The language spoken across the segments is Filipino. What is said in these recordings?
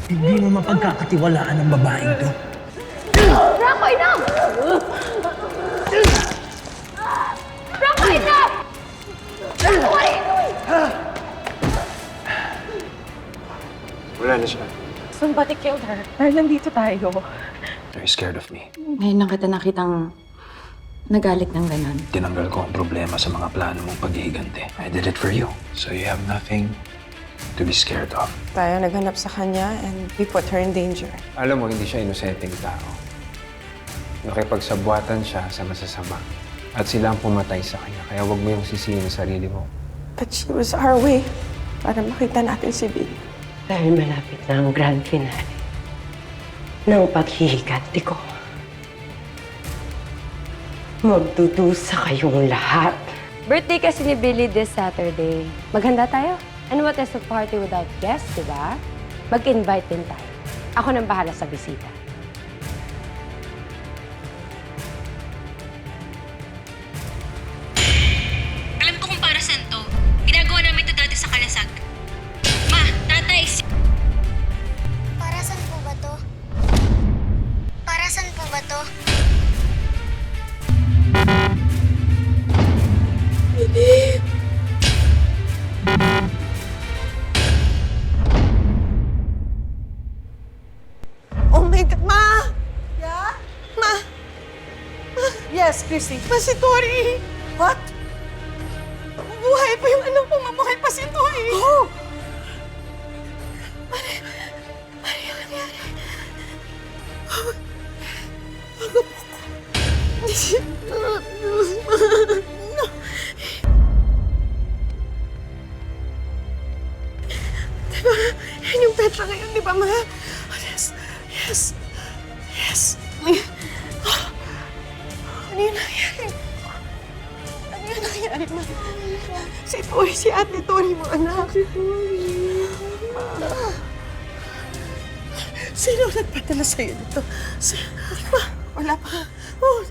Hindi mo mapagkakatiwalaan ang babaeng to. Rocco, enough! Rocco, enough! What are you doing? Wala na siya. Somebody killed her. Dahil nandito tayo. Are you scared of me? Ngayon lang kita nakitang nagalit ng ganon. Tinanggal ko ang problema sa mga plano mong paghihiganti. I did it for you. So you have nothing to be scared of. Tayo naghanap sa kanya and we put her in danger. Alam mo, hindi siya inosenteng tao. Nakipagsabuatan siya sa masasama. At sila ang pumatay sa kanya. Kaya huwag mo yung sisihin ang sarili mo. But she was our way para makita natin si Billy. Dahil malapit na ang grand finale ng paghihiganti ko. Magdudusa kayong lahat. Birthday kasi ni Billy this Saturday. Maghanda tayo? And what is a party without guests, di ba? Mag-invite din tayo. Ako nang bahala sa bisita. Alam ko kung para saan to. Ginagawa namin ito dati sa Kalasag. Ma, tatay, Para saan po ba to? Para saan po ba to? Oh my God, Ma! Yeah? Ma! Yes, Christy. Ma, si Tori! What? Buhay pa yung anak ko, mabuhay pa si Tori! Oh! Ano yung nangyari? Aga po ko. No. Diba, yan yung Petra ngayon, di ba, Ma? Oh, yes, yes, yes. Ano yung nangyari? Ano yung nangyari, Ma? Si Tori, si Ate Tori mo, anak. Si Tori. Sino nagpadala sa'yo nito? Ma, wala pa. Oh.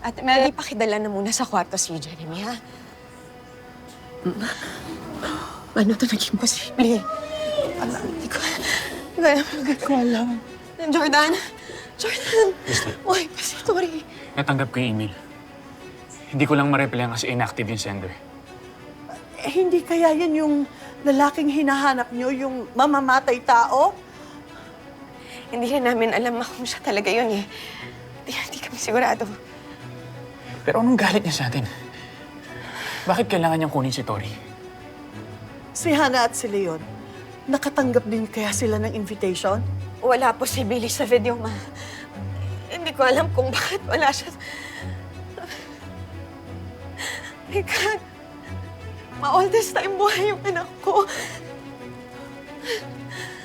Ate Melody, pakidala na muna sa kwarto si Jeremy, ha? Paano ito naging posible? Hindi ko alam. Jordan! Jordan! Uy, pa si Tori. Natanggap ko yung email. Hindi ko lang ma-reply kasi inactive yung sender. Hindi kaya yan yung lalaking hinahanap nyo, yung mamamatay tao? Hindi rin namin alam kung siya talaga yun, eh. Hindi kami sigurado. Pero anong galit niya sa atin? Bakit kailangan niyang kunin si Tori? Si Hannah at si Leon, nakatanggap din kaya sila ng invitation? Wala po si Billy sa video, Ma. Hindi ko alam kung bakit wala siya. My God. Ma, all this time buhay yung anak ko.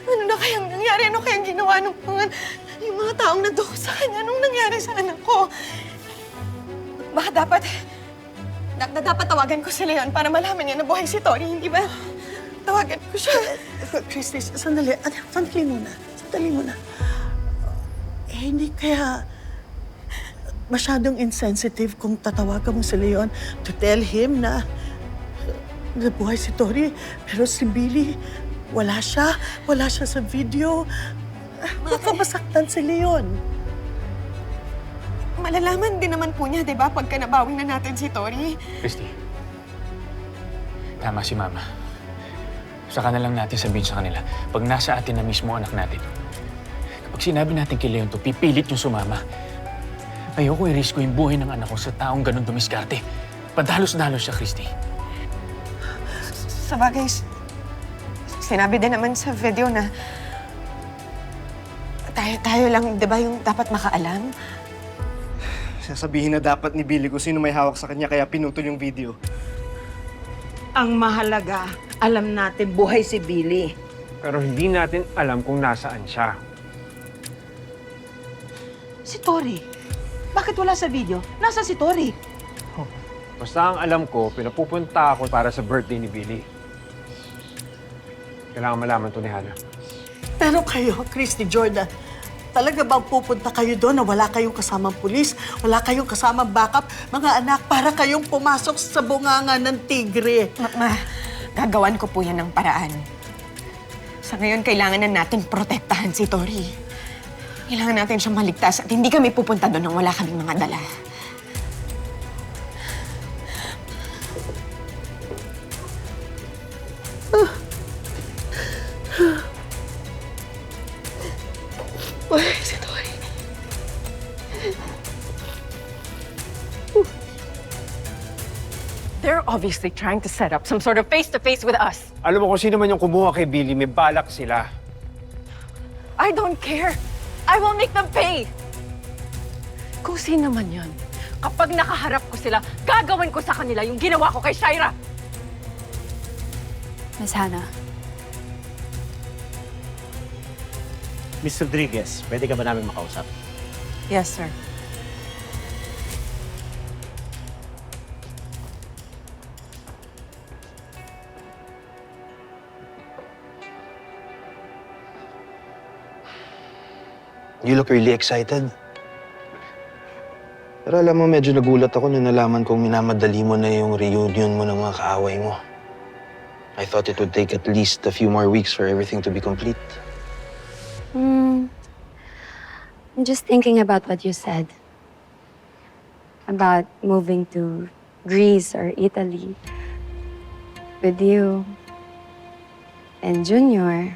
Ano na kayang nangyari? Ano kayang ginawa ng yung mga taong nandoon sa kanya? Anong nangyari sa anak ko? Baka dapat tawagan ko si Leon para malaman niya na buhay si Tori, hindi ba? Tawagan ko siya. Christy, sandali. Sandali muna. Sandali muna. Hindi kaya masyadong insensitive kung tatawagan mo si Leon to tell him na buhay si Tori, pero si Billy, wala siya. Wala siya sa video. Baka masaktan si Leon. Malalaman din naman po niya, di ba, pagka nabawi na natin si Tori. Christy, tama si Mama. Saka na lang natin sabihin sa kanila, pag nasa atin na mismo anak natin. Kapag sinabi natin kay Leon to, pipilit yung sumama. Ayoko i-risk ko yung buhay ng anak ko sa taong ganun dumiskarte. Padalos-dalos siya, Christy. Sa bagay, sinabi din naman sa video na tayo lang, di ba, yung dapat makaalam? Sasabihin na dapat ni Billy kung sino may hawak sa kanya kaya pinutol yung video. Ang mahalaga, alam natin buhay si Billy. Pero hindi natin alam kung nasaan siya. Si Tori. Bakit wala sa video? Nasa si Tori? Basta ang alam ko, pinapupunta ako para sa birthday ni Billy. Kailangan malaman to ni Hannah. Pero kayo, Christy, Jordan, talaga bang pupunta kayo doon na wala kayong kasamang pulis, wala kayong kasamang backup, mga anak, para kayong pumasok sa bunganga ng tigre? Gagawan ko po yan ng paraan. Sa ngayon, kailangan na natin protektahan si Tori. Kailangan natin siyang maligtas at hindi kami pupunta doon nang wala kaming mga dala. Wala si Tori. They're obviously trying to set up some sort of face-to-face with us. Alam mo kung sino man yung kumuha kay Billy, may balak sila. I don't care. I will make them pay. Kung sino man yun, kapag nakaharap ko sila, gagawin ko sa kanila yung ginawa ko kay Shaira. Miss Hannah, Miss Rodriguez, pwede ka ba namin makausap? Yes, sir. You look really excited. Pero alam mo, medyo nagulat ako nung nalaman kong minamadali mo na yung reunion mo ng mga kaaway mo. I thought it would take at least a few more weeks for everything to be complete. I'm just thinking about what you said. About moving to Greece or Italy with you and Junior.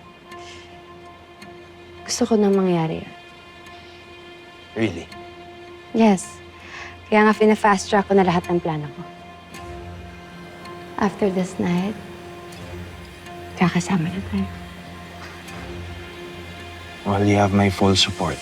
Gusto ko na mangyari yun. Really? Yes. Kaya nga fina-fast track ko na lahat ng plano ko. After this night, kakasama na tayo. Well, you have my full support.